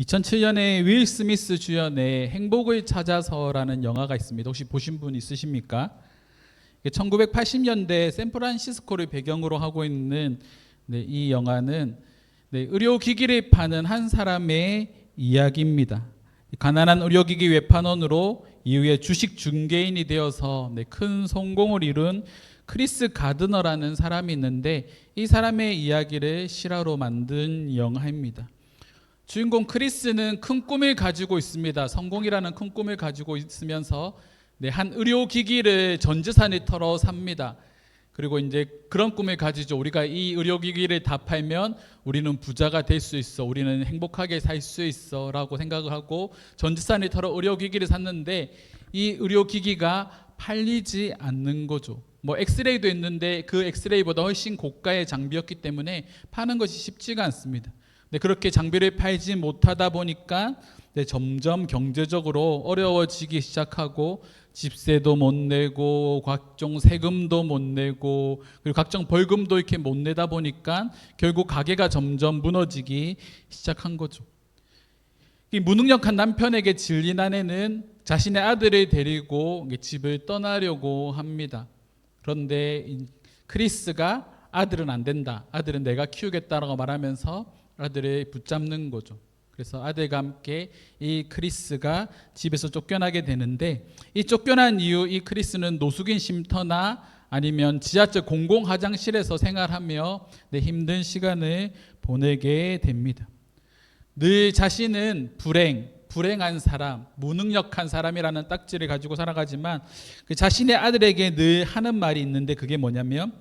2007년에 윌 스미스 주연의 행복을 찾아서라는 영화가 있습니다. 혹시 보신 분 있으십니까? 1980년대 샌프란시스코를 배경으로 하고 있는 이 영화는 의료기기를 파는 한 사람의 이야기입니다. 가난한 의료기기 외판원으로 이후에 주식 중개인이 되어서 큰 성공을 이룬 크리스 가드너라는 사람이 있는데, 이 사람의 이야기를 실화로 만든 영화입니다. 주인공 크리스는 큰 꿈을 가지고 있습니다. 성공이라는 큰 꿈을 가지고 있으면서 한 의료기기를 전 재산을 털어 삽니다. 그리고 이제 그런 꿈을 가지죠. 우리가 이 의료기기를 다 팔면 우리는 부자가 될 수 있어, 우리는 행복하게 살 수 있어 라고 생각을 하고 전 재산을 털어 의료기기를 샀는데, 이 의료기기가 팔리지 않는 거죠. 엑스레이도 있는데 그 엑스레이보다 훨씬 고가의 장비였기 때문에 파는 것이 쉽지가 않습니다. 그렇게 장비를 팔지 못하다 보니까 점점 경제적으로 어려워지기 시작하고, 집세도 못 내고 각종 세금도 못 내고 그리고 각종 벌금도 이렇게 못 내다 보니까 결국 가게가 점점 무너지기 시작한 거죠. 이 무능력한 남편에게 질린 아내는 자신의 아들을 데리고 집을 떠나려고 합니다. 그런데 크리스가 아들은 안 된다, 아들은 내가 키우겠다라고 말하면서 아들을 붙잡는 거죠. 그래서 아들과 함께 이 크리스가 집에서 쫓겨나게 되는데, 이 쫓겨난 이후 이 크리스는 노숙인 쉼터나 아니면 지하철 공공 화장실에서 생활하며 힘든 시간을 보내게 됩니다. 늘 자신은 불행한 사람, 무능력한 사람이라는 딱지를 가지고 살아가지만 그 자신의 아들에게 늘 하는 말이 있는데, 그게 뭐냐면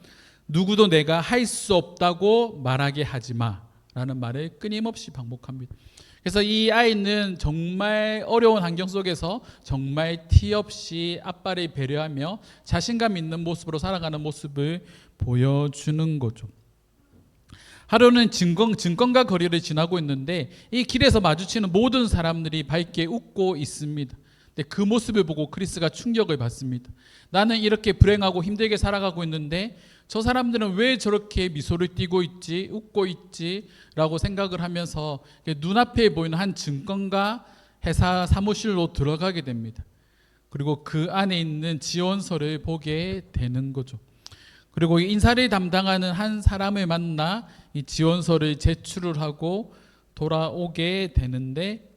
누구도 내가 할 수 없다고 말하게 하지 마 라는 말을 끊임없이 반복합니다. 그래서 이 아이는 정말 어려운 환경 속에서 정말 티 없이 아빠를 배려하며 자신감 있는 모습으로 살아가는 모습을 보여주는 거죠. 하루는 증권가 거리를 지나고 있는데 이 길에서 마주치는 모든 사람들이 밝게 웃고 있습니다. 근데 그 모습을 보고 크리스가 충격을 받습니다. 나는 이렇게 불행하고 힘들게 살아가고 있는데 저 사람들은 왜 저렇게 미소를 띠고 있지, 웃고 있지 라고 생각을 하면서 눈앞에 보이는 한 증권가 회사 사무실로 들어가게 됩니다. 그리고 그 안에 있는 지원서를 보게 되는 거죠. 그리고 인사를 담당하는 한 사람을 만나 이 지원서를 제출을 하고 돌아오게 되는데,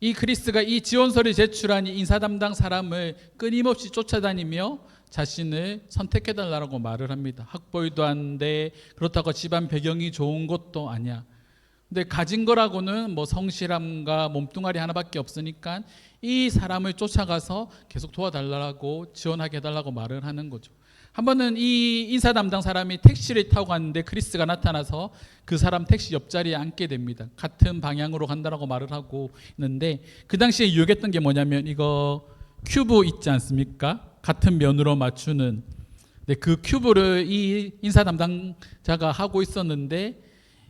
이 크리스가 이 지원서를 제출한 이 인사 담당 사람을 끊임없이 쫓아다니며 자신을 선택해달라고 말을 합니다. 학벌도 안 돼, 그렇다고 집안 배경이 좋은 것도 아니야. 근데 가진 거라고는 성실함과 몸뚱아리 하나밖에 없으니까 이 사람을 쫓아가서 계속 도와달라고, 지원하게 해달라고 말을 하는 거죠. 한 번은 이 인사 담당 사람이 택시를 타고 갔는데 크리스가 나타나서 그 사람 택시 옆자리에 앉게 됩니다. 같은 방향으로 간다라고 말을 하고 있는데, 그 당시에 유혹했던 게 뭐냐면 이거 큐브 있지 않습니까? 같은 면으로 맞추는. 그 큐브를 이 인사 담당자가 하고 있었는데,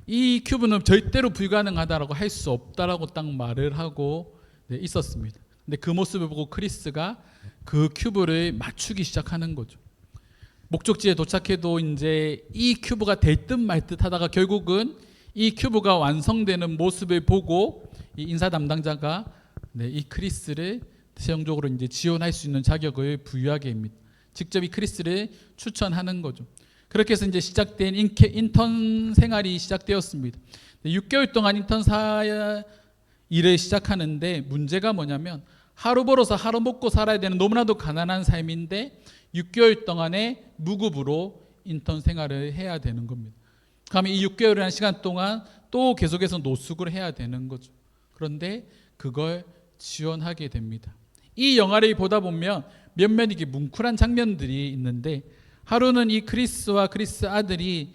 이 큐브는 절대로 불가능하다라고, 할 수 없다라고 딱 말을 하고 있었습니다. 근데 그 모습을 보고 크리스가 그 큐브를 맞추기 시작하는 거죠. 목적지에 도착해도 이제 이 큐브가 될 듯 말 듯 하다가 결국은 이 큐브가 완성되는 모습을 보고 이 인사 담당자가 이 크리스를 최종적으로 이제 지원할 수 있는 자격을 부여하게 됩니다. 직접 이 크리스를 추천하는 거죠. 그렇게 해서 이제 시작된 인턴 생활이 시작되었습니다. 6개월 동안 인턴 일을 시작하는데, 문제가 뭐냐면 하루 벌어서 하루 먹고 살아야 되는 너무나도 가난한 삶인데 6개월 동안에 무급으로 인턴 생활을 해야 되는 겁니다. 그러면 이 6개월이라는 시간 동안 또 계속해서 노숙을 해야 되는 거죠. 그런데 그걸 지원하게 됩니다. 이 영화를 보다 보면 몇몇 이게 뭉클한 장면들이 있는데, 하루는 이 크리스와 크리스 아들이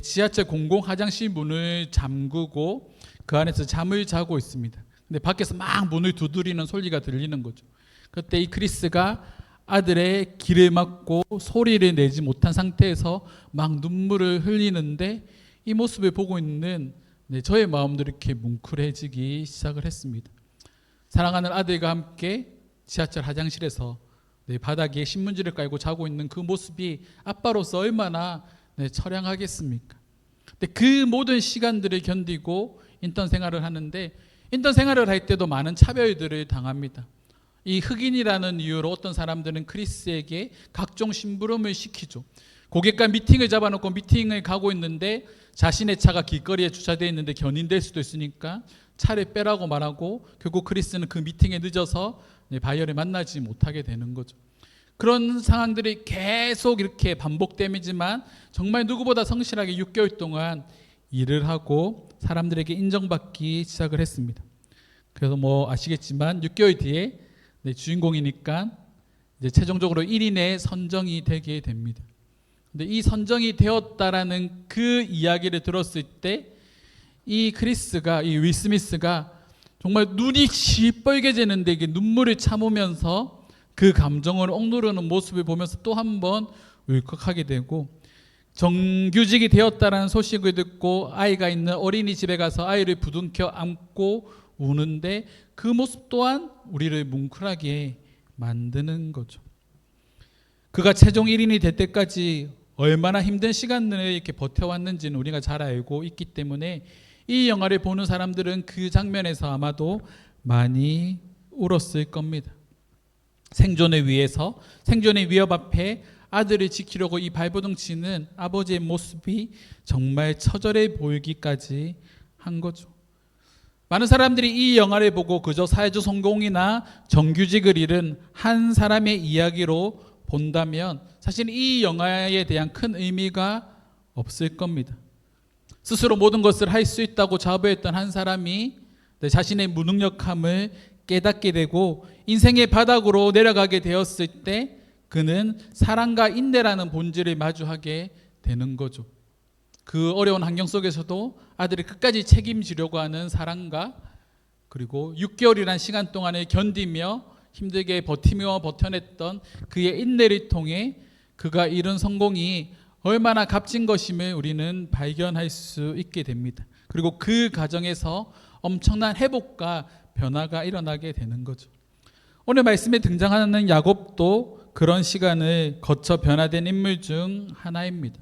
지하철 공공 화장실 문을 잠그고 그 안에서 잠을 자고 있습니다. 근데 밖에서 막 문을 두드리는 소리가 들리는 거죠. 그때 이 크리스가 아들의 길을 막고 소리를 내지 못한 상태에서 막 눈물을 흘리는데, 이 모습을 보고 있는 저의 마음도 이렇게 뭉클해지기 시작을 했습니다. 사랑하는 아들과 함께 지하철 화장실에서 바닥에 신문지를 깔고 자고 있는 그 모습이 아빠로서 얼마나 처량하겠습니까? 근데 그 모든 시간들을 견디고 인턴 생활을 하는데, 인턴 생활을 할 때도 많은 차별들을 당합니다. 이 흑인이라는 이유로 어떤 사람들은 크리스에게 각종 심부름을 시키죠. 고객과 미팅을 잡아놓고 미팅을 가고 있는데 자신의 차가 길거리에 주차되어 있는데 견인될 수도 있으니까 차를 빼라고 말하고 결국 크리스는 그 미팅에 늦어서 바이어를 만나지 못하게 되는 거죠. 그런 상황들이 계속 이렇게 반복되지만 정말 누구보다 성실하게 6개월 동안 일을 하고 사람들에게 인정받기 시작을 했습니다. 그래서 뭐 아시겠지만 6개월 뒤에 주인공이니까 이제 최종적으로 1인에 선정이 되게 됩니다. 근데 이 선정이 되었다라는 그 이야기를 들었을 때 이 크리스가, 이 윌 스미스가 정말 눈이 시뻘개지는데 이게 눈물을 참으면서 그 감정을 억누르는 모습을 보면서 또 한 번 울컥하게 되고, 정규직이 되었다라는 소식을 듣고 아이가 있는 어린이집에 가서 아이를 부둥켜 안고 우는데 그 모습 또한 우리를 뭉클하게 만드는 거죠. 그가 최종 1인이 될 때까지 얼마나 힘든 시간을 이렇게 버텨왔는지는 우리가 잘 알고 있기 때문에 이 영화를 보는 사람들은 그 장면에서 아마도 많이 울었을 겁니다. 생존을 위해서, 생존의 위협 앞에 아들을 지키려고 이 발버둥 치는 아버지의 모습이 정말 처절해 보이기까지 한 거죠. 많은 사람들이 이 영화를 보고 그저 사회적 성공이나 정규직을 잃은 한 사람의 이야기로 본다면 사실 이 영화에 대한 큰 의미가 없을 겁니다. 스스로 모든 것을 할 수 있다고 자부했던 한 사람이 자신의 무능력함을 깨닫게 되고 인생의 바닥으로 내려가게 되었을 때 그는 사랑과 인내라는 본질을 마주하게 되는 거죠. 그 어려운 환경 속에서도 아들이 끝까지 책임지려고 하는 사랑과, 그리고 6개월이라는 시간 동안을 견디며 힘들게 버티며 버텨냈던 그의 인내를 통해 그가 이룬 성공이 얼마나 값진 것임을 우리는 발견할 수 있게 됩니다. 그리고 그 과정에서 엄청난 회복과 변화가 일어나게 되는 거죠. 오늘 말씀에 등장하는 야곱도 그런 시간을 거쳐 변화된 인물 중 하나입니다.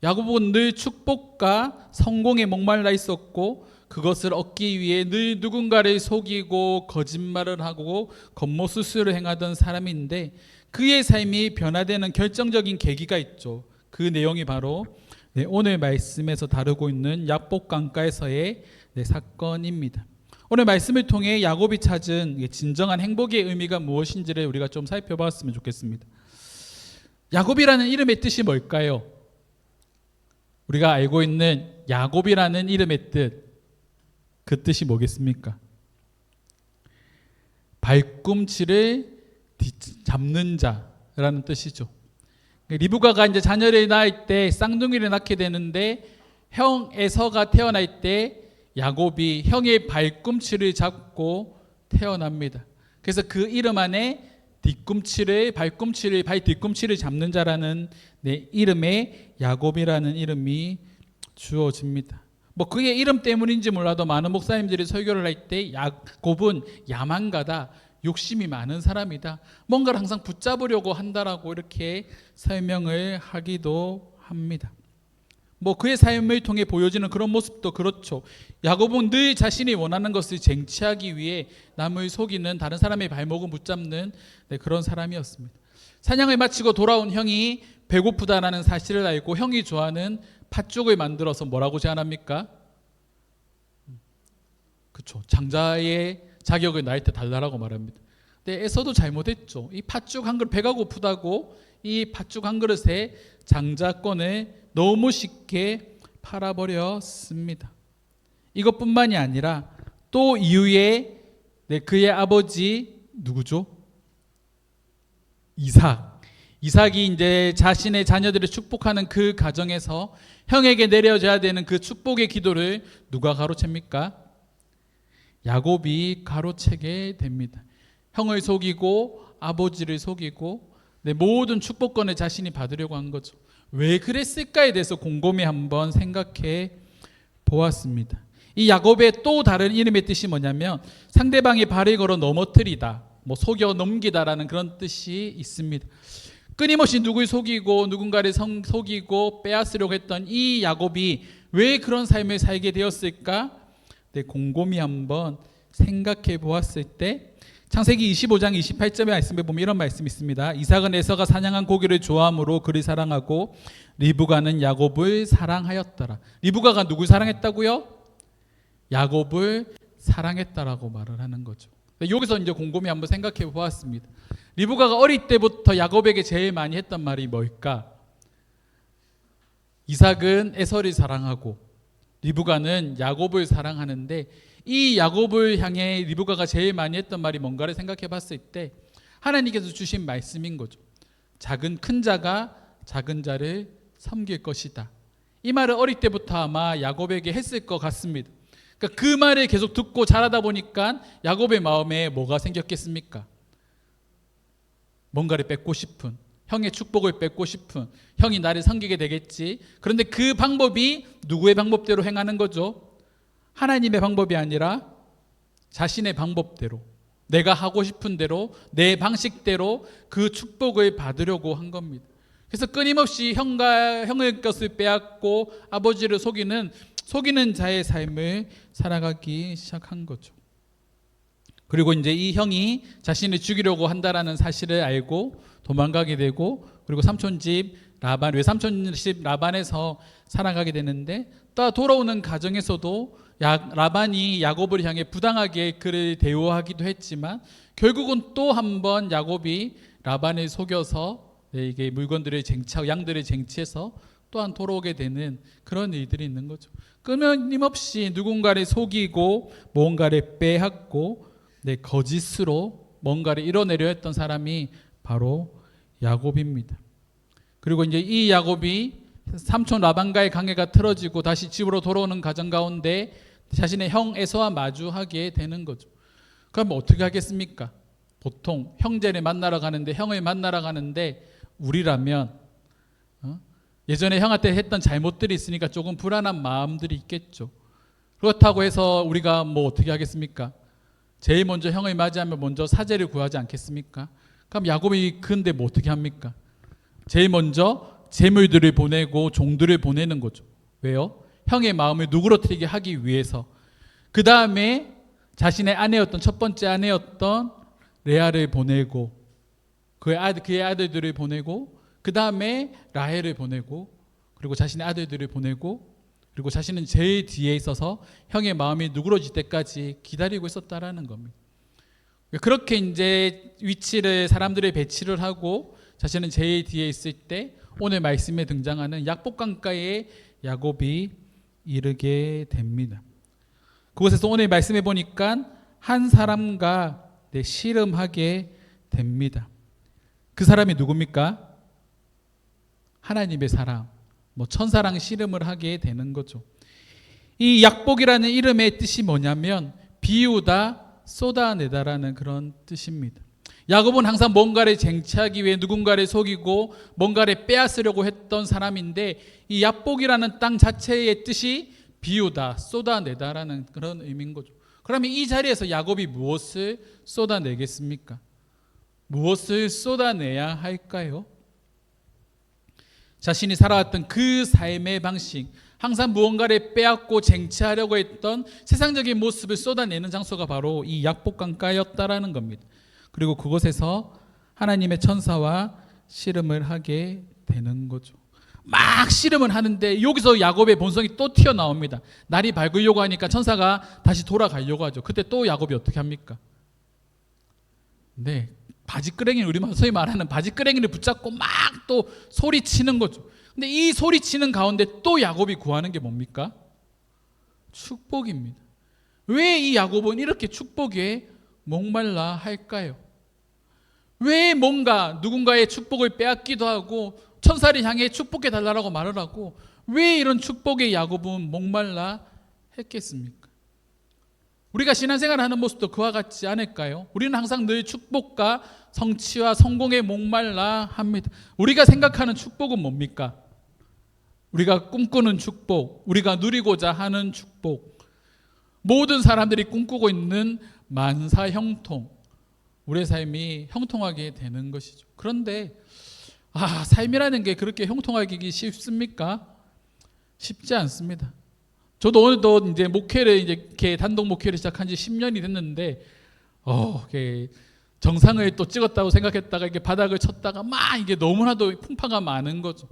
야곱은 늘 축복과 성공에 목말라 있었고 그것을 얻기 위해 늘 누군가를 속이고 거짓말을 하고 겉모술수를 행하던 사람인데 그의 삶이 변화되는 결정적인 계기가 있죠. 그 내용이 바로 오늘 말씀에서 다루고 있는 야복 강가에서의 사건입니다. 오늘 말씀을 통해 야곱이 찾은 진정한 행복의 의미가 무엇인지를 우리가 좀 살펴봤으면 좋겠습니다. 야곱이라는 이름의 뜻이 뭘까요? 우리가 알고 있는 야곱이라는 이름의 뜻, 그 뜻이 뭐겠습니까? 발꿈치를 잡는 자라는 뜻이죠. 리브가가 이제 자녀를 낳을 때 쌍둥이를 낳게 되는데 형 에서가 태어날 때 야곱이 형의 발꿈치를 잡고 태어납니다. 그래서 그 이름 안에 발 뒤꿈치를 잡는 자라는 이름에 야곱이라는 이름이 주어집니다. 뭐 그의 이름 때문인지 몰라도 많은 목사님들이 설교를 할 때 야곱은 야망가다, 욕심이 많은 사람이다, 뭔가를 항상 붙잡으려고 한다라고 이렇게 설명을 하기도 합니다. 뭐 그의 삶을 통해 보여지는 그런 모습도 그렇죠. 야곱은 늘 자신이 원하는 것을 쟁취하기 위해 남을 속이는, 다른 사람의 발목을 붙잡는 그런 사람이었습니다. 사냥을 마치고 돌아온 형이 배고프다라는 사실을 알고 형이 좋아하는 팥죽을 만들어서 뭐라고 제안합니까? 그렇죠. 장자의 자격을 나한테 달라라고 말합니다. 근데 에서도 잘못했죠. 이 팥죽 한 그릇, 배가 고프다고 이 팥죽 한 그릇에 장자권을 너무 쉽게 팔아버렸습니다. 이것뿐만이 아니라 또 이후에 그의 아버지 누구죠? 이삭이 이제 자신의 자녀들을 축복하는 그 가정에서 형에게 내려져야 되는 그 축복의 기도를 누가 가로챕니까? 야곱이 가로채게 됩니다. 형을 속이고 아버지를 속이고 모든 축복권을 자신이 받으려고 한 거죠. 왜 그랬을까에 대해서 곰곰이 한번 생각해 보았습니다. 이 야곱의 또 다른 이름의 뜻이 뭐냐면 상대방의 발을 걸어 넘어뜨리다, 뭐 속여 넘기다라는 그런 뜻이 있습니다. 끊임없이 누굴 속이고 누군가를 속이고 빼앗으려고 했던 이 야곱이 왜 그런 삶을 살게 되었을까? 곰곰이 한번 생각해 보았을 때 창세기 25장 28절의 말씀에 보면 이런 말씀이 있습니다. 이삭은 에서가 사냥한 고기를 좋아함으로 그를 사랑하고 리브가는 야곱을 사랑하였더라. 리브가가 누굴 사랑했다고요? 야곱을 사랑했다라고 말을 하는 거죠. 여기서 이제 곰곰이 한번 생각해 보았습니다. 리브가가 어릴 때부터 야곱에게 제일 많이 했던 말이 뭘까? 이삭은 에서를 사랑하고 리브가는 야곱을 사랑하는데, 이 야곱을 향해 리브가가 제일 많이 했던 말이 뭔가를 생각해 봤을 때 하나님께서 주신 말씀인 거죠. 큰 자가 작은 자를 섬길 것이다. 이 말을 어릴 때부터 아마 야곱에게 했을 것 같습니다. 그러니까 그 말을 계속 듣고 자라다 보니까 야곱의 마음에 뭐가 생겼겠습니까? 뭔가를 뺏고 싶은, 형의 축복을 뺏고 싶은, 형이 나를 섬기게 되겠지. 그런데 그 방법이 누구의 방법대로 행하는 거죠? 하나님의 방법이 아니라 자신의 방법대로, 내가 하고 싶은 대로, 내 방식대로 그 축복을 받으려고 한 겁니다. 그래서 끊임없이 형의 것을 빼앗고 아버지를 속이는 자의 삶을 살아가기 시작한 거죠. 그리고 이제 이 형이 자신을 죽이려고 한다라는 사실을 알고 도망가게 되고, 그리고 외삼촌집 라반에서 살아가게 되는데, 또 돌아오는 과정에서도 라반이 야곱을 향해 부당하게 그를 대우하기도 했지만 결국은 또 한 번 야곱이 라반을 속여서 이게 물건들을 양들을 쟁취해서 또한 돌아오게 되는 그런 일들이 있는 거죠. 끊임없이 누군가를 속이고 뭔가를 빼앗고 거짓으로 뭔가를 이뤄내려 했던 사람이 바로 야곱입니다. 그리고 이제 이 야곱이 삼촌 라반과의 관계가 틀어지고 다시 집으로 돌아오는 과정 가운데 자신의 형 에서와 마주하게 되는 거죠. 그럼 어떻게 하겠습니까? 보통 형제를 만나러 가는데, 형을 만나러 가는데 우리라면 예전에 형한테 했던 잘못들이 있으니까 조금 불안한 마음들이 있겠죠. 그렇다고 해서 우리가 뭐 어떻게 하겠습니까? 제일 먼저 형을 맞이하면 먼저 사죄를 구하지 않겠습니까? 그럼 야곱이 근데 뭐 어떻게 합니까? 제일 먼저 재물들을 보내고 종들을 보내는 거죠. 왜요? 형의 마음을 누그러뜨리게 하기 위해서. 그 다음에 자신의 첫 번째 아내였던 레아를 보내고, 그의 아들들을 보내고, 그 다음에 라헬을 보내고, 그리고 자신의 아들들을 보내고, 그리고 자신은 제일 뒤에 있어서 형의 마음이 누그러질 때까지 기다리고 있었다라는 겁니다. 그렇게 이제 사람들의 배치를 하고 자신은 제일 뒤에 있을 때 오늘 말씀에 등장하는 약복강가에 야곱이 이르게 됩니다. 그곳에서 오늘 말씀해 보니까 한 사람과 씨름하게 됩니다. 그 사람이 누굽니까? 하나님의 사람, 천사랑 씨름을 하게 되는 거죠. 이 약복이라는 이름의 뜻이 뭐냐면 비우다, 쏟아내다라는 그런 뜻입니다. 야곱은 항상 뭔가를 쟁취하기 위해 누군가를 속이고 뭔가를 빼앗으려고 했던 사람인데, 이 약복이라는 땅 자체의 뜻이 비우다, 쏟아내다라는 그런 의미인 거죠. 그러면 이 자리에서 야곱이 무엇을 쏟아내겠습니까? 무엇을 쏟아내야 할까요? 자신이 살아왔던 그 삶의 방식, 항상 무언가를 빼앗고 쟁취하려고 했던 세상적인 모습을 쏟아내는 장소가 바로 이 약복강가였다라는 겁니다. 그리고 그곳에서 하나님의 천사와 씨름을 하게 되는 거죠. 막 씨름을 하는데 여기서 야곱의 본성이 또 튀어나옵니다. 날이 밝으려고 하니까 천사가 다시 돌아가려고 하죠. 그때 또 야곱이 어떻게 합니까? 바지끄레기를, 우리 소위 말하는 바지끄레기를 붙잡고 막 또 소리치는 거죠. 근데 이 소리치는 가운데 또 야곱이 구하는 게 뭡니까? 축복입니다. 왜 이 야곱은 이렇게 축복에 목말라 할까요? 왜 누군가의 축복을 빼앗기도 하고 천사를 향해 축복해 달라고 말을 하고 왜 이런 축복에 야곱은 목말라 했겠습니까? 우리가 신앙생활을 하는 모습도 그와 같지 않을까요? 우리는 항상 늘 축복과 성취와 성공에 목말라 합니다. 우리가 생각하는 축복은 뭡니까? 우리가 꿈꾸는 축복, 우리가 누리고자 하는 축복, 모든 사람들이 꿈꾸고 있는 만사 형통, 우리의 삶이 형통하게 되는 것이죠. 그런데 삶이라는 게 그렇게 형통하기 쉽습니까? 쉽지 않습니다. 저도 오늘도 이제 목회를 이제 이렇게 단독 목회를 시작한 지 10년이 됐는데, 이게 정상을 또 찍었다고 생각했다가 이게 바닥을 쳤다가 막 이게 너무나도 풍파가 많은 거죠.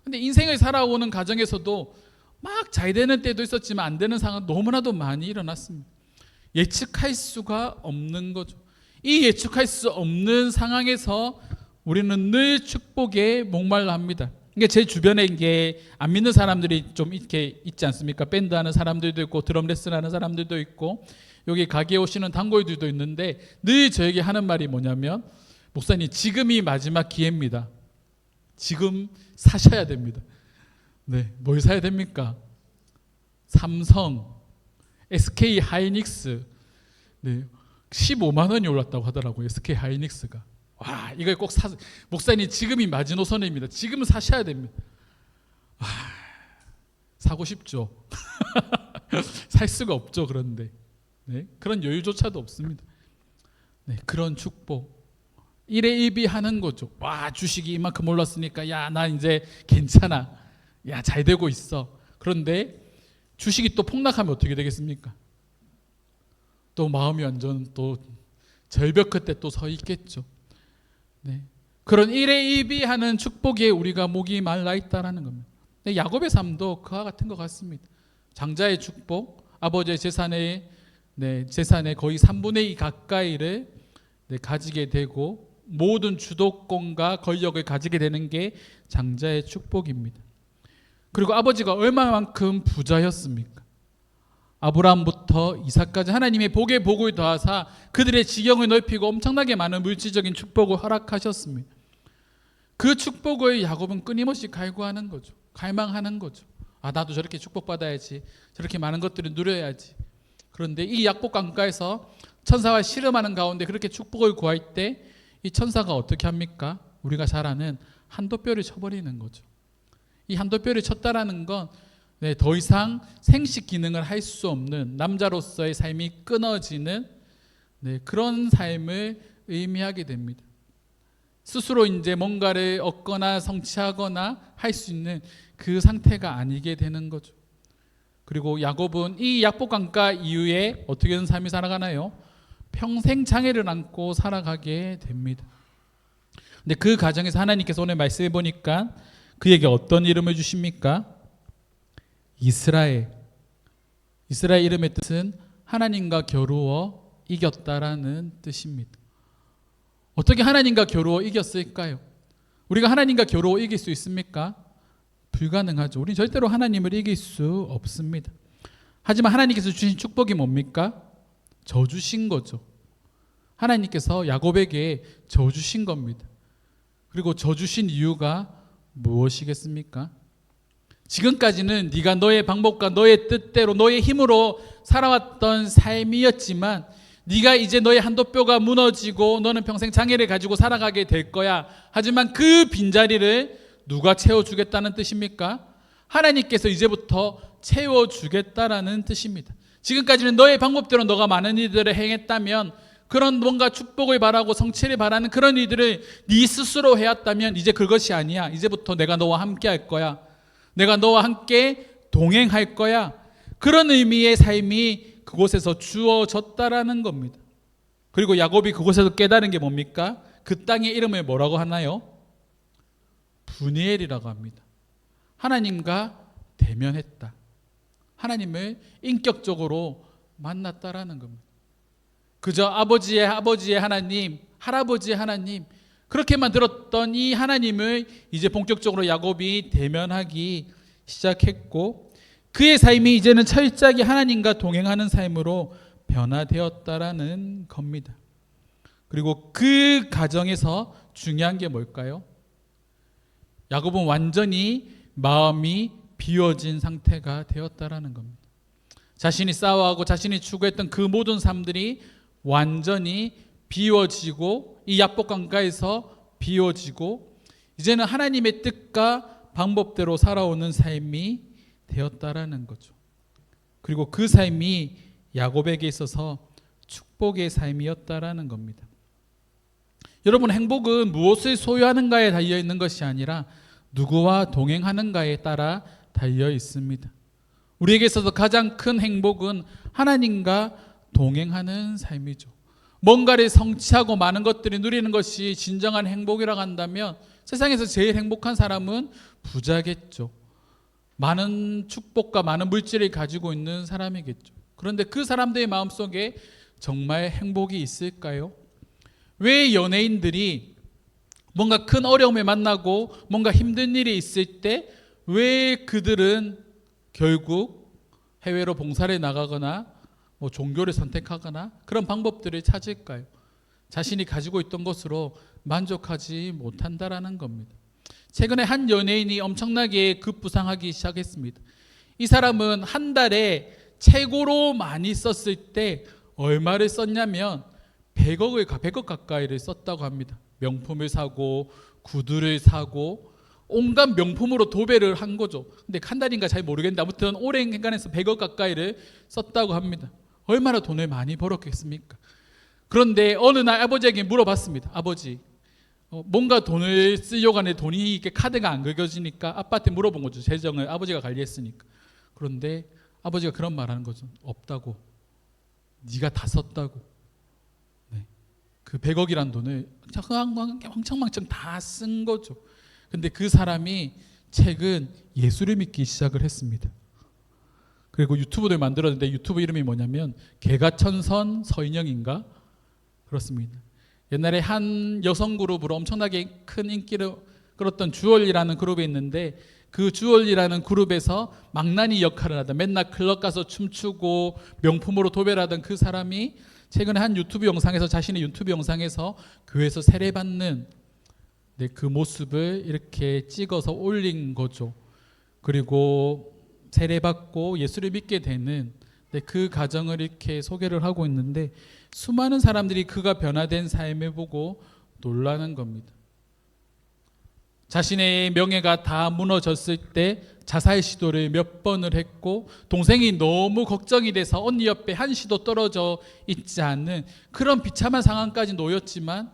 근데 인생을 살아오는 과정에서도 막 잘 되는 때도 있었지만 안 되는 상황 너무나도 많이 일어났습니다. 예측할 수가 없는 거죠. 이 예측할 수 없는 상황에서 우리는 늘 축복에 목말라 합니다. 이게 제 주변에 이게 안 믿는 사람들이 좀 이렇게 있지 않습니까? 밴드 하는 사람들도 있고 드럼 레슨 하는 사람들도 있고 여기 가게에 오시는 단골들도 있는데 늘 저에게 하는 말이 뭐냐면, 목사님 지금이 마지막 기회입니다. 지금 사셔야 됩니다. 네, 뭘 사야 됩니까? 삼성, SK 하이닉스, 네, 15만 원이 올랐다고 하더라고요. SK 하이닉스가. 와, 이걸 꼭 목사님 지금이 마지노선입니다. 지금 사셔야 됩니다. 사고 싶죠. 살 수가 없죠. 그런데 네, 그런 여유조차도 없습니다. 네, 그런 축복, 일희일비하는 거죠. 와, 주식이 이만큼 올랐으니까 야, 나 이제 괜찮아. 야, 잘 되고 있어. 그런데 주식이 또 폭락하면 어떻게 되겠습니까? 또 마음이 완전 또 절벽 끝에 또 서 있겠죠. 네, 그런 일희일비하는 축복에 우리가 목이 말라 있다라는 겁니다. 네, 야곱의 삶도 그와 같은 것 같습니다. 장자의 축복, 아버지의 재산의 거의 3분의 2 가까이를 가지게 되고 모든 주도권과 권력을 가지게 되는 게 장자의 축복입니다. 그리고 아버지가 얼마만큼 부자였습니까? 아브라함부터 이삭까지 하나님의 복에 복을 더하사 그들의 지경을 넓히고 엄청나게 많은 물질적인 축복을 허락하셨습니다. 그 축복을 야곱은 끊임없이 갈구하는 거죠. 갈망하는 거죠. 나도 저렇게 축복받아야지. 저렇게 많은 것들을 누려야지. 그런데 이 약복 강가에서 천사와 씨름하는 가운데 그렇게 축복을 구할 때 이 천사가 어떻게 합니까? 우리가 잘 아는 한도뼈를 쳐버리는 거죠. 이 한도뼈를 쳤다라는 건 더 이상 생식 기능을 할 수 없는 남자로서의 삶이 끊어지는 그런 삶을 의미하게 됩니다. 스스로 이제 뭔가를 얻거나 성취하거나 할 수 있는 그 상태가 아니게 되는 거죠. 그리고 야곱은 이 약복강가 이후에 어떻게 된 삶이 살아가나요? 평생 장애를 안고 살아가게 됩니다. 근데 그 과정에서 하나님께서 오늘 말씀해 보니까 그에게 어떤 이름을 주십니까? 이스라엘. 이스라엘 이름의 뜻은 하나님과 겨루어 이겼다라는 뜻입니다. 어떻게 하나님과 겨루어 이겼을까요? 우리가 하나님과 겨루어 이길 수 있습니까? 불가능하죠. 우리는 절대로 하나님을 이길 수 없습니다. 하지만 하나님께서 주신 축복이 뭡니까? 져주신 거죠. 하나님께서 야곱에게 져주신 겁니다. 그리고 져주신 이유가 무엇이겠습니까? 지금까지는 네가 너의 방법과 너의 뜻대로 너의 힘으로 살아왔던 삶이었지만 네가 이제 너의 한도뼈가 무너지고 너는 평생 장애를 가지고 살아가게 될 거야. 하지만 그 빈자리를 누가 채워주겠다는 뜻입니까? 하나님께서 이제부터 채워주겠다라는 뜻입니다. 지금까지는 너의 방법대로 너가 많은 일들을 행했다면, 그런 뭔가 축복을 바라고 성취를 바라는 그런 일들을 네 스스로 해왔다면 이제 그것이 아니야. 이제부터 내가 너와 함께 할 거야. 내가 너와 함께 동행할 거야. 그런 의미의 삶이 그곳에서 주어졌다라는 겁니다. 그리고 야곱이 그곳에서 깨달은 게 뭡니까? 그 땅의 이름을 뭐라고 하나요? 브니엘이라고 합니다. 하나님과 대면했다. 하나님을 인격적으로 만났다라는 겁니다. 그저 아버지의 하나님, 할아버지의 하나님, 그렇게만 들었던 이 하나님을 이제 본격적으로 야곱이 대면하기 시작했고, 그의 삶이 이제는 철저하게 하나님과 동행하는 삶으로 변화되었다라는 겁니다. 그리고 그 과정에서 중요한 게 뭘까요? 야곱은 완전히 마음이 비워진 상태가 되었다라는 겁니다. 자신이 싸워하고 자신이 추구했던 그 모든 삶들이 완전히 비워지고, 이 약복강가에서 비워지고 이제는 하나님의 뜻과 방법대로 살아오는 삶이 되었다라는 거죠. 그리고 그 삶이 야곱에게 있어서 축복의 삶이었다라는 겁니다. 여러분, 행복은 무엇을 소유하는가에 달려 있는 것이 아니라 누구와 동행하는가에 따라 달려 있습니다. 우리에게 있어서 가장 큰 행복은 하나님과 동행하는 삶이죠. 뭔가를 성취하고 많은 것들을 누리는 것이 진정한 행복이라고 한다면 세상에서 제일 행복한 사람은 부자겠죠. 많은 축복과 많은 물질을 가지고 있는 사람이겠죠. 그런데 그 사람들의 마음속에 정말 행복이 있을까요? 왜 연예인들이 뭔가 큰 어려움을 만나고 뭔가 힘든 일이 있을 때 왜 그들은 결국 해외로 봉사를 나가거나 종교를 선택하거나 그런 방법들을 찾을까요? 자신이 가지고 있던 것으로 만족하지 못한다라는 겁니다. 최근에 한 연예인이 엄청나게 급부상하기 시작했습니다. 이 사람은 한 달에 최고로 많이 썼을 때 얼마를 썼냐면 100억 가까이를 썼다고 합니다. 명품을 사고 구두를 사고 온갖 명품으로 도배를 한 거죠. 근데 한 달인가 잘 모르겠는데 아무튼 오랜 기간에서 100억 가까이를 썼다고 합니다. 얼마나 돈을 많이 벌었겠습니까? 그런데 어느 날 아버지에게 물어봤습니다. 아버지, 뭔가 돈을 쓰려고 하는데 돈이 이렇게 카드가 안 긁어지니까 아빠한테 물어본 거죠. 재정을 아버지가 관리했으니까. 그런데 아버지가 그런 말 하는 거죠. 없다고. 네가 다 썼다고. 네. 그 100억이란 돈을 왕창 다 쓴 거죠. 근데 그 사람이 최근 예수를 믿기 시작을 했습니다. 그리고 유튜브를 만들었는데 유튜브 이름이 뭐냐면 개가천선 서인영인가? 그렇습니다. 옛날에 한 여성 그룹으로 엄청나게 큰 인기를 끌었던 주얼리라는 그룹이 있는데 그 주얼리라는 그룹에서 망나니 역할을 하던 맨날 클럽 가서 춤추고 명품으로 도배를 하던 그 사람이 최근에 한 유튜브 영상에서 자신의 유튜브 영상에서 교회에서 세례받는 그 모습을 이렇게 찍어서 올린 거죠. 그리고 세례받고 예수를 믿게 되는 그 과정을 이렇게 소개를 하고 있는데 수많은 사람들이 그가 변화된 삶을 보고 놀라는 겁니다. 자신의 명예가 다 무너졌을 때 자살 시도를 몇 번을 했고 동생이 너무 걱정이 돼서 언니 옆에 한시도 떨어져 있지 않는 그런 비참한 상황까지 놓였지만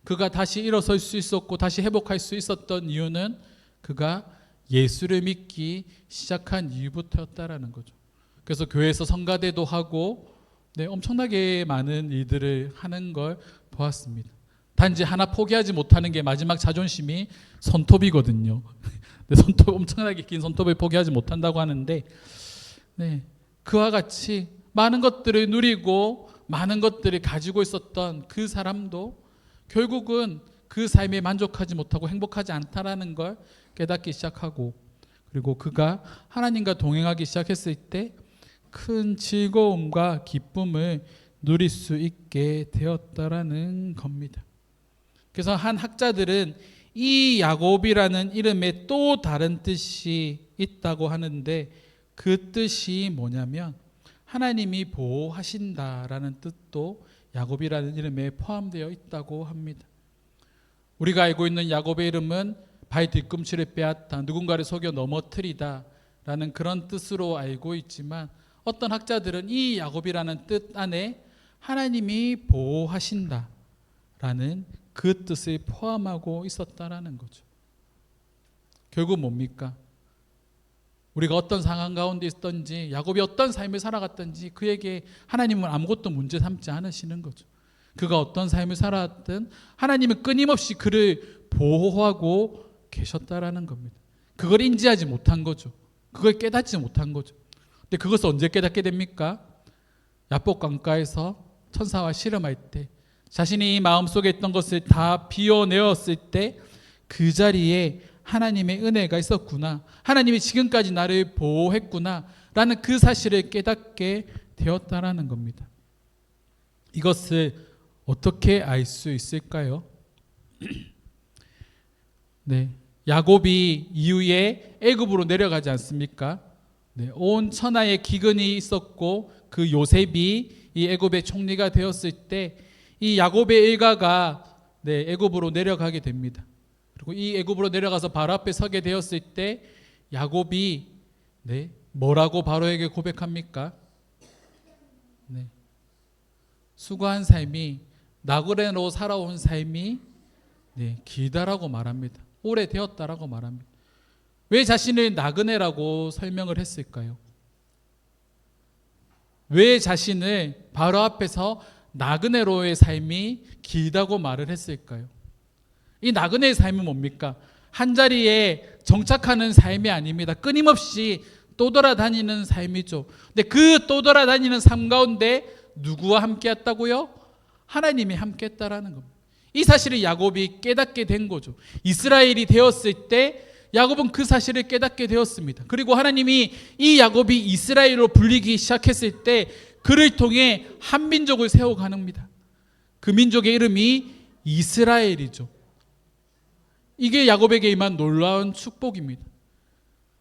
그가 다시 일어설 수 있었고 다시 회복할 수 있었던 이유는 그가 예수를 믿기 시작한 이유부터였다라는 거죠. 그래서 교회에서 성가대도 하고 엄청나게 많은 일들을 하는 걸 보았습니다. 단지 하나 포기하지 못하는 게 마지막 자존심이 손톱이거든요. 손톱 엄청나게 긴 손톱을 포기하지 못한다고 하는데 그와 같이 많은 것들을 누리고 많은 것들을 가지고 있었던 그 사람도 결국은 그 삶에 만족하지 못하고 행복하지 않다라는 걸 깨닫기 시작하고 그리고 그가 하나님과 동행하기 시작했을 때 큰 즐거움과 기쁨을 누릴 수 있게 되었다라는 겁니다. 그래서 한 학자들은 이 야곱이라는 이름에 또 다른 뜻이 있다고 하는데 그 뜻이 뭐냐면 하나님이 보호하신다라는 뜻도 야곱이라는 이름에 포함되어 있다고 합니다. 우리가 알고 있는 야곱의 이름은 발 뒤꿈치를 빼앗다, 누군가를 속여 넘어뜨리다 라는 그런 뜻으로 알고 있지만 어떤 학자들은 이 야곱이라는 뜻 안에 하나님이 보호하신다 라는 그 뜻을 포함하고 있었다라는 거죠. 결국 뭡니까? 우리가 어떤 상황 가운데 있든지 야곱이 어떤 삶을 살아갔든지 그에게 하나님은 아무것도 문제 삼지 않으시는 거죠. 그가 어떤 삶을 살아왔든 하나님은 끊임없이 그를 보호하고 계셨다라는 겁니다. 그걸 인지하지 못한 거죠. 그걸 깨닫지 못한 거죠. 근데 그것을 언제 깨닫게 됩니까? 야복 강가에서 천사와 씨름할 때 자신이 마음속에 있던 것을 다 비워내었을 때 그 자리에 하나님의 은혜가 있었구나, 하나님이 지금까지 나를 보호했구나 라는 그 사실을 깨닫게 되었다라는 겁니다. 이것을 어떻게 알 수 있을까요? 야곱이 이후에 애굽으로 내려가지 않습니까? 온 천하에 기근이 있었고 그 요셉이 이 애굽의 총리가 되었을 때 이 야곱의 일가가 애굽으로 내려가게 됩니다. 그리고 이 애굽으로 내려가서 바로 앞에 서게 되었을 때 야곱이 뭐라고 바로에게 고백합니까? 수고한 삶이, 나그네로 살아온 삶이 길다라고 말합니다. 오래되었다라고 말합니다. 왜 자신을 나그네라고 설명을 했을까요? 왜 자신을 바로 앞에서 나그네로의 삶이 길다고 말을 했을까요? 이 나그네의 삶은 뭡니까? 한자리에 정착하는 삶이 아닙니다. 끊임없이 떠돌아다니는 삶이죠. 근데 그 떠돌아다니는 삶 가운데 누구와 함께 했다고요? 하나님이 함께 했다라는 겁니다. 이 사실을 야곱이 깨닫게 된 거죠. 이스라엘이 되었을 때 야곱은 그 사실을 깨닫게 되었습니다. 그리고 하나님이 이 야곱이 이스라엘로 불리기 시작했을 때 그를 통해 한 민족을 세워가는입니다. 그 민족의 이름이 이스라엘이죠. 이게 야곱에게 임한 놀라운 축복입니다.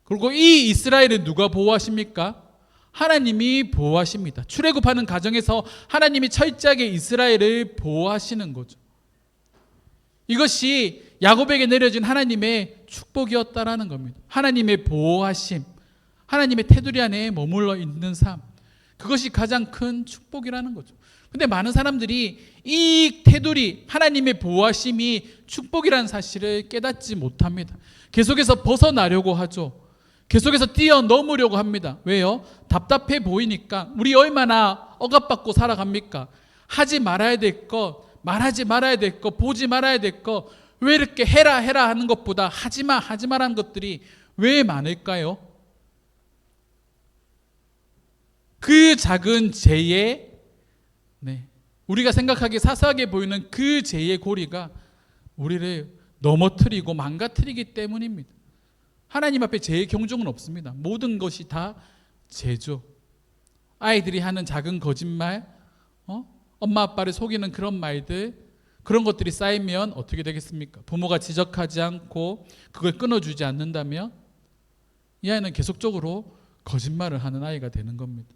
그리고 이 이스라엘은 누가 보호하십니까? 하나님이 보호하십니다. 출애굽하는 과정에서 하나님이 철저하게 이스라엘을 보호하시는 거죠. 이것이 야곱에게 내려진 하나님의 축복이었다라는 겁니다. 하나님의 보호하심, 하나님의 테두리 안에 머물러 있는 삶, 그것이 가장 큰 축복이라는 거죠. 근데 많은 사람들이 이 테두리, 하나님의 보호하심이 축복이라는 사실을 깨닫지 못합니다. 계속해서 벗어나려고 하죠. 계속해서 뛰어넘으려고 합니다. 왜요? 답답해 보이니까. 우리 얼마나 억압받고 살아갑니까? 하지 말아야 될 것, 말하지 말아야 될 것, 보지 말아야 될 것, 왜 이렇게 해라 하는 것보다 하지마 하는 것들이 왜 많을까요? 그 작은 죄에 우리가 생각하기에 사소하게 보이는 그 죄의 고리가 우리를 넘어뜨리고 망가뜨리기 때문입니다. 하나님 앞에 죄의 경종은 없습니다. 모든 것이 다 죄죠. 아이들이 하는 작은 거짓말, 엄마 아빠를 속이는 그런 말들, 그런 것들이 쌓이면 어떻게 되겠습니까? 부모가 지적하지 않고 그걸 끊어주지 않는다면 이 아이는 계속적으로 거짓말을 하는 아이가 되는 겁니다.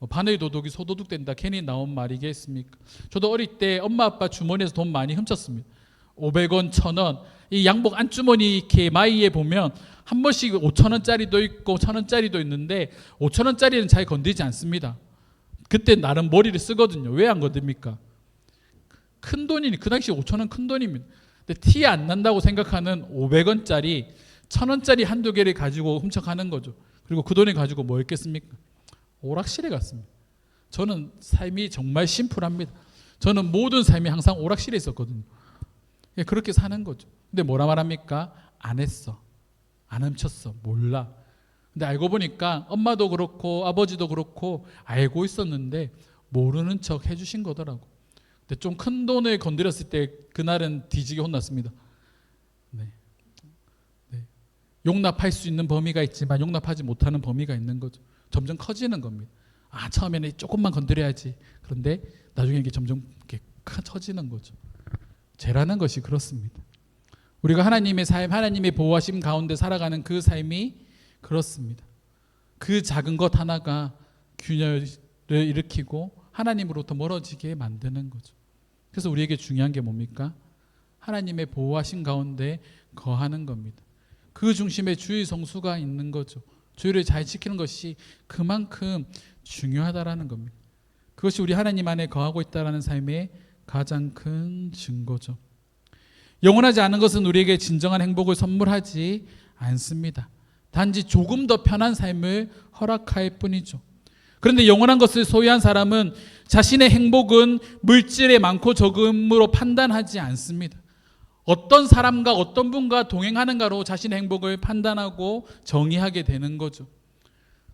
바늘 도둑이 소도둑 된다, 괜히 나온 말이겠습니까? 저도 어릴 때 엄마 아빠 주머니에서 돈 많이 훔쳤습니다. 500원, 1000원, 이 양복 안주머니 이렇게 마이에 보면 한 번씩 5,000원짜리도 있고 1,000원짜리도 있는데 5,000원짜리는 잘 건드리지 않습니다. 그때 나름 머리를 쓰거든요. 왜 안 건듭니까? 큰 돈이니, 그 당시 5,000원 큰 돈입니다. 근데 티 안 난다고 생각하는 500원짜리, 1,000원짜리 한두 개를 가지고 훔쳐가는 거죠. 그리고 그 돈을 가지고 뭐 했겠습니까? 오락실에 갔습니다. 저는 삶이 정말 심플합니다. 저는 모든 삶이 항상 오락실에 있었거든요. 그렇게 사는 거죠. 근데 뭐라 말합니까? 안 했어, 안 훔쳤어, 몰라. 근데 알고 보니까 엄마도 그렇고 아버지도 그렇고 알고 있었는데 모르는 척 해주신 거더라고. 근데 좀 큰 돈을 건드렸을 때 그날은 뒤지게 혼났습니다. 용납할 수 있는 범위가 있지만 용납하지 못하는 범위가 있는 거죠. 점점 커지는 겁니다. 처음에는 조금만 건드려야지. 그런데 나중에 이게 점점 이렇게 커지는 거죠. 죄라는 것이 그렇습니다. 우리가 하나님의 삶, 하나님의 보호하심 가운데 살아가는 그 삶이 그렇습니다. 그 작은 것 하나가 균열을 일으키고 하나님으로부터 멀어지게 만드는 거죠. 그래서 우리에게 중요한 게 뭡니까? 하나님의 보호하심 가운데 거하는 겁니다. 그 중심에 주의 성수가 있는 거죠. 주의를 잘 지키는 것이 그만큼 중요하다라는 겁니다. 그것이 우리 하나님 안에 거하고 있다라는 삶의 가장 큰 증거죠. 영원하지 않은 것은 우리에게 진정한 행복을 선물하지 않습니다. 단지 조금 더 편한 삶을 허락할 뿐이죠. 그런데 영원한 것을 소유한 사람은 자신의 행복은 물질의 많고 적음으로 판단하지 않습니다. 어떤 사람과 어떤 분과 동행하는가로 자신의 행복을 판단하고 정의하게 되는 거죠.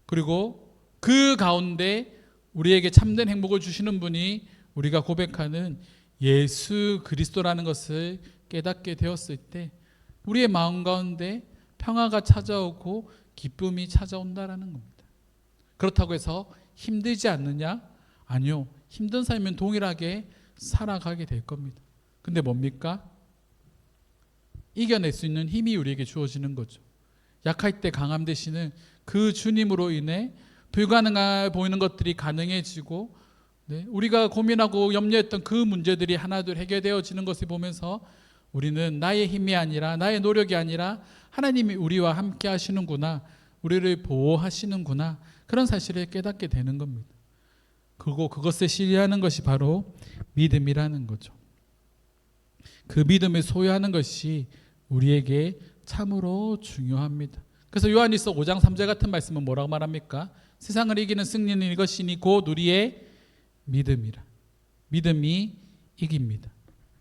그리고 그 가운데 우리에게 참된 행복을 주시는 분이 우리가 고백하는 예수 그리스도라는 것을 깨닫게 되었을 때 우리의 마음 가운데 평화가 찾아오고 기쁨이 찾아온다라는 겁니다. 그렇다고 해서 힘들지 않느냐? 아니요. 힘든 삶은 동일하게 살아가게 될 겁니다. 근데 뭡니까? 이겨낼 수 있는 힘이 우리에게 주어지는 거죠. 약할 때 강함 되시는 그 주님으로 인해 불가능해 보이는 것들이 가능해지고 우리가 고민하고 염려했던 그 문제들이 하나둘 해결되어지는 것을 보면서 우리는 나의 힘이 아니라 나의 노력이 아니라 하나님이 우리와 함께 하시는구나, 우리를 보호하시는구나, 그런 사실을 깨닫게 되는 겁니다. 그리고 그것을 신뢰하는 것이 바로 믿음이라는 거죠. 그 믿음을 소유하는 것이 우리에게 참으로 중요합니다. 그래서 요한일서 5장 3절 같은 말씀은 뭐라고 말합니까? 세상을 이기는 승리는 이것이니 곧 우리의 믿음이라. 믿음이 이깁니다.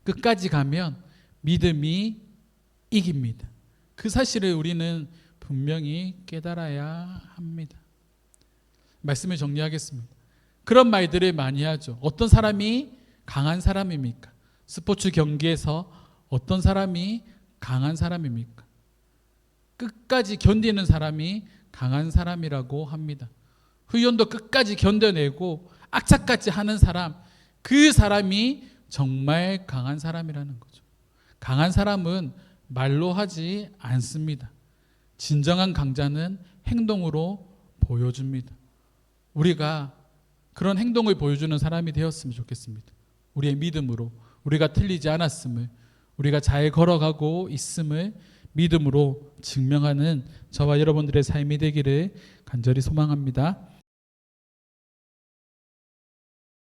끝까지 가면 믿음이 이깁니다. 그 사실을 우리는 분명히 깨달아야 합니다. 말씀을 정리하겠습니다. 그런 말들을 많이 하죠. 어떤 사람이 강한 사람입니까? 스포츠 경기에서 어떤 사람이 강한 사람입니까? 끝까지 견디는 사람이 강한 사람이라고 합니다. 훈련도 끝까지 견뎌내고 악착같이 하는 사람, 그 사람이 정말 강한 사람이라는 거죠. 강한 사람은 말로 하지 않습니다. 진정한 강자는 행동으로 보여줍니다. 우리가 그런 행동을 보여주는 사람이 되었으면 좋겠습니다. 우리의 믿음으로, 우리가 틀리지 않았음을, 우리가 잘 걸어가고 있음을 믿음으로 증명하는 저와 여러분들의 삶이 되기를 간절히 소망합니다.